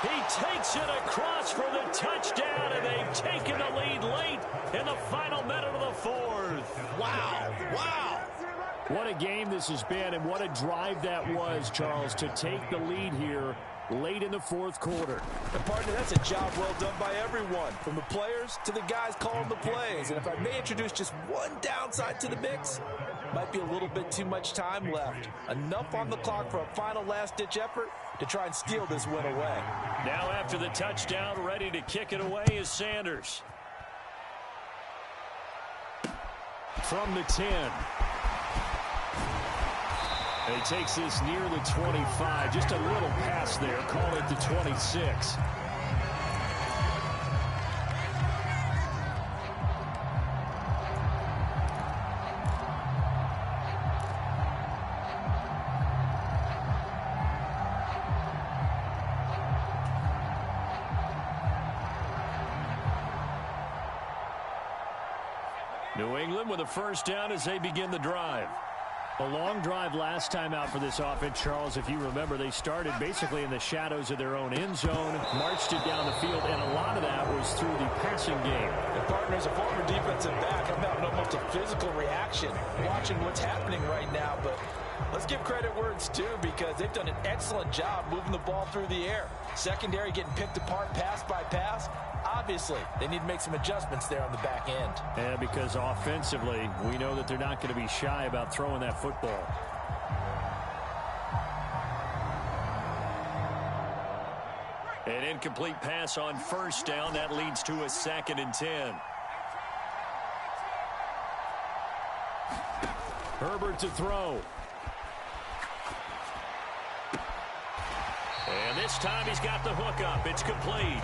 He takes it across for the touchdown, and they've taken the lead late in the final minute of the 4th. Wow, wow. What a game this has been, and what a drive that was, Charles, to take the lead here late in the 4th quarter. And partner, that's a job well done by everyone, from the players to the guys calling the plays. And if I may introduce just one downside to the mix, might be a little bit too much time left. Enough on the clock for a final last-ditch effort to try and steal this win away. Now after the touchdown, ready to kick it away is Sanders. From the 10. He takes this near the 25. Just a little pass there. Call it the 26. New England with a first down as they begin the drive. A long drive last time out for this offense, Charles. If you remember, they started basically in the shadows of their own end zone, marched it down the field, and a lot of that was through the passing game. And partner, as a former defensive back, I'm having almost a physical reaction watching what's happening right now. But let's give credit where it's due, because they've done an excellent job moving the ball through the air. Secondary getting picked apart pass by pass. Obviously, they need to make some adjustments there on the back end. And because offensively, we know that they're not going to be shy about throwing that football. An incomplete pass on first down. That leads to a 2nd and 10. Herbert to throw. And this time he's got the hook up. It's complete.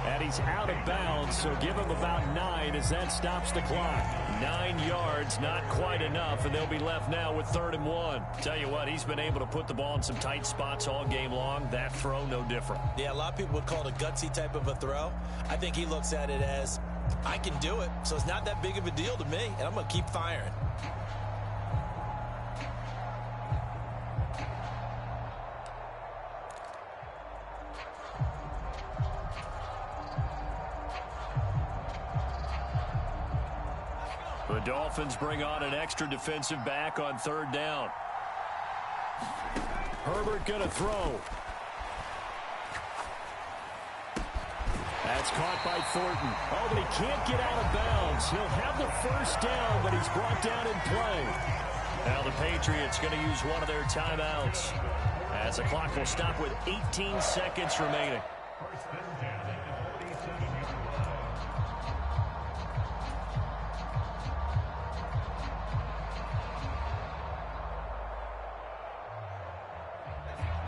And he's out of bounds, so give him about 9 as that stops the clock. 9 yards, not quite enough, and they'll be left now with 3rd and 1. Tell you what, he's been able to put the ball in some tight spots all game long. That throw, no different. Yeah, a lot of people would call it a gutsy type of a throw. I think he looks at it as, I can do it, so it's not that big of a deal to me, and I'm going to keep firing. The Dolphins bring on an extra defensive back on 3rd down. Herbert going to throw. That's caught by Thornton. Oh, but he can't get out of bounds. He'll have the first down, but he's brought down in play. Now the Patriots going to use one of their timeouts, as the clock will stop with 18 seconds remaining.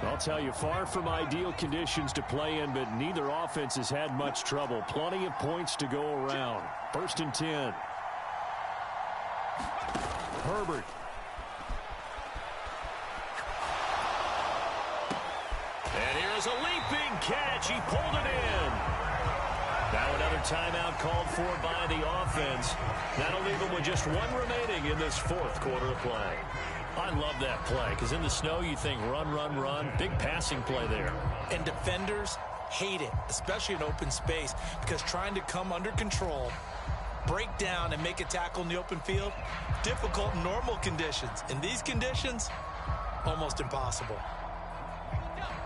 I'll tell you, far from ideal conditions to play in, but neither offense has had much trouble. Plenty of points to go around. 1st and 10. Herbert. And here is a leaping catch. He pulled it in. Now another timeout called for by the offense. That'll leave them with just 1 remaining in this 4th quarter of play. I love that play, because in the snow you think run, run, run. Big passing play there. And defenders hate it, especially in open space, because trying to come under control, break down, and make a tackle in the open field, difficult in normal conditions. In these conditions, almost impossible.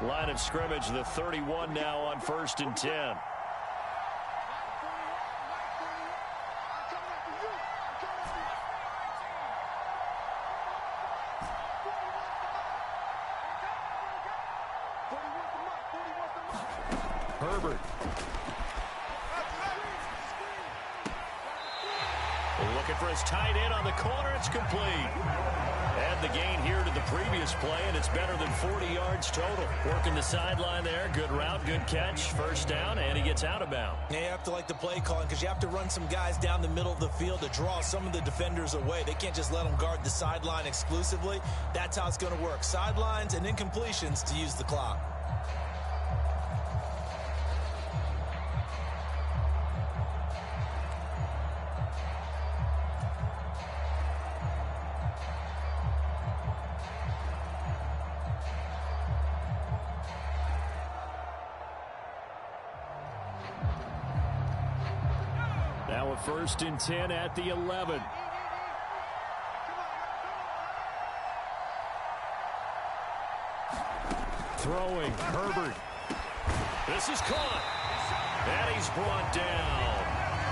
Line of scrimmage, the 31 now on 1st and 10. Herbert. Looking for his tight end on the corner. It's complete. And the gain here to the previous play, and it's better than 40 yards total. Working the sideline there. Good route, good catch. First down, and he gets out of bounds. Yeah, you have to like the play calling because you have to run some guys down the middle of the field to draw some of the defenders away. They can't just let them guard the sideline exclusively. That's how it's going to work. Sidelines and incompletions to use the clock. Now a 1st and 10 at the 11. Throwing, Herbert. This is caught. And he's brought down.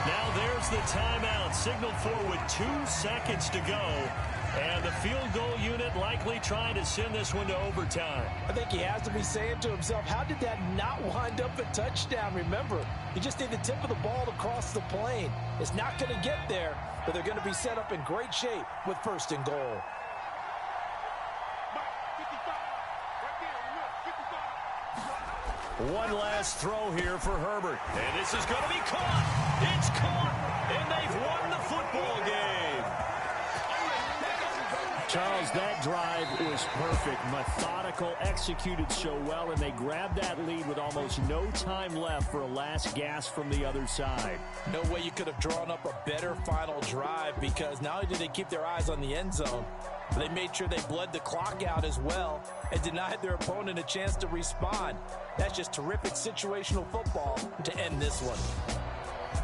Now there's the timeout. Signaled for with 2 seconds to go. And the field goal unit likely trying to send this one to overtime. I think he has to be saying to himself, how did that not wind up a touchdown? Remember, you just need the tip of the ball to cross the plane. It's not going to get there, but they're going to be set up in great shape with 1st and goal. One last throw here for Herbert. And this is going to be caught. It's caught. And they've won the football game. Charles, that drive was perfect. Methodical, executed so well, and they grabbed that lead with almost no time left for a last gasp from the other side. No way you could have drawn up a better final drive because not only did they keep their eyes on the end zone, but they made sure they bled the clock out as well and denied their opponent a chance to respond. That's just terrific situational football to end this one.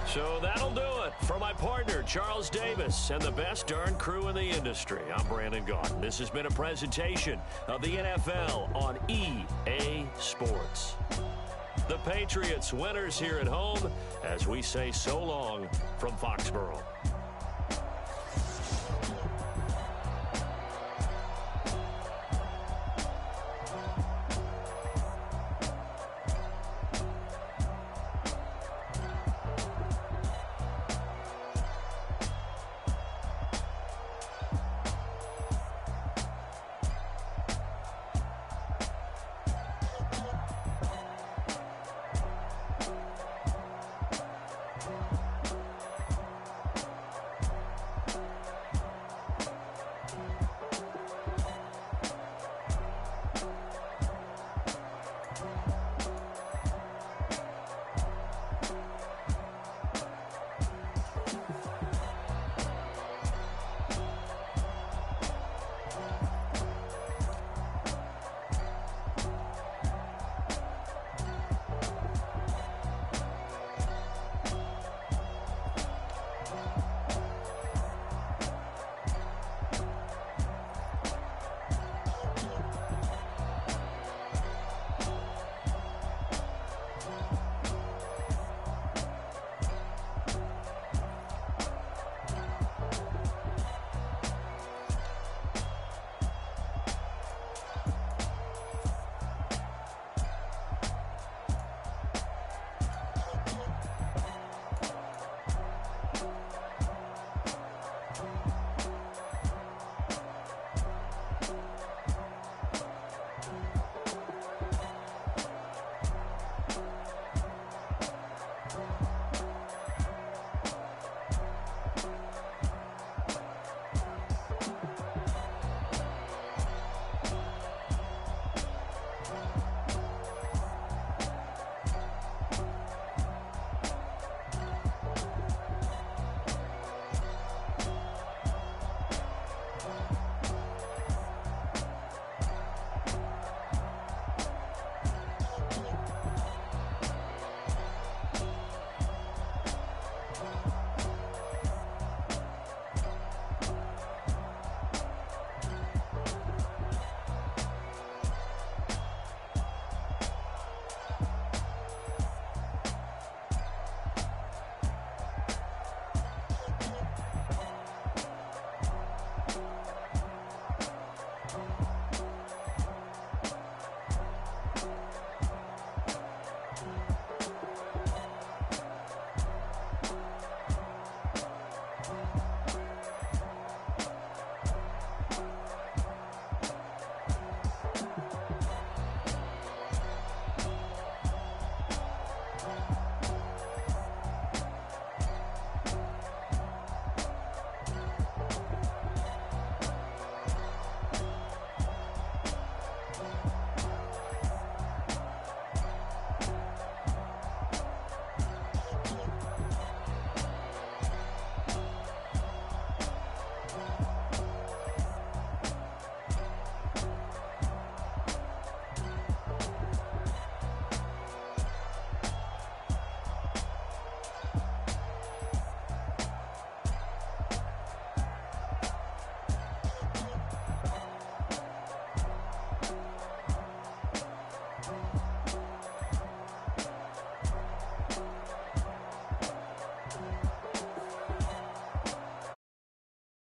So that'll do it for my partner, Charles Davis, and the best darn crew in the industry. I'm Brandon Gaudin. This has been a presentation of the NFL on EA Sports. The Patriots winners here at home as we say so long from Foxborough.